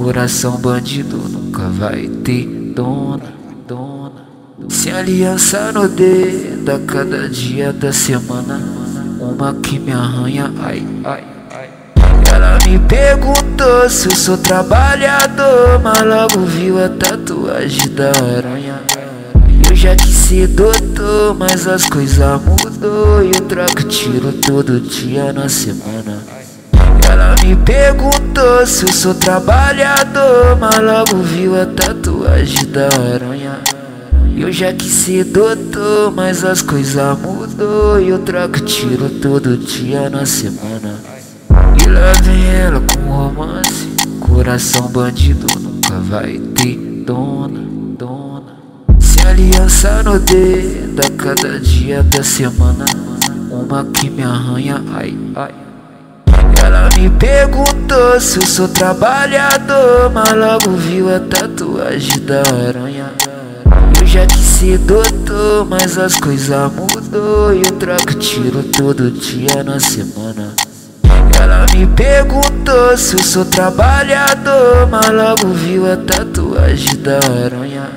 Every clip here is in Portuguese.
Coração bandido nunca vai ter dona. Sem aliança no dedo a cada dia da semana, uma que me arranha, ai. Ela me perguntou se eu sou trabalhador, mas logo viu a tatuagem da aranha. Eu já quis ser doutor, mas as coisas mudou e eu troco tiro todo dia na semana. Ela me perguntou se eu sou trabalhador, mas logo viu a tatuagem da aranha. Eu já quis ser doutor, mas as coisas mudou e eu troco tiro todo dia na semana. E lá vem ela com romance, coração bandido nunca vai ter dona. Sem aliança no dedo a cada dia da semana, uma que me arranha, ai. Ela me perguntou se eu sou trabalhador, mas logo viu a tatuagem da aranha. Eu já quis ser doutor, mas as coisas mudou e eu troco tiro todo dia na semana. Ela me perguntou se eu sou trabalhador, mas logo viu a tatuagem da aranha.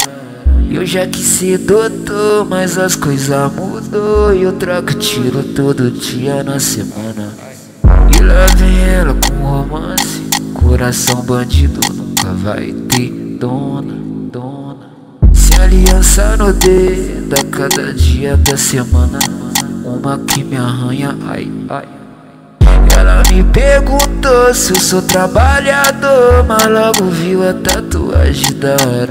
Eu já quis ser doutor, mas as coisas mudou e eu troco tiro todo dia na semana. E lá vem ela com romance, coração bandido nunca vai ter dona. Sem aliança no dedo a cada dia da semana, uma que me arranha, ai. Ela me perguntou se eu sou trabalhador, mas logo viu a tatuagem da aranha.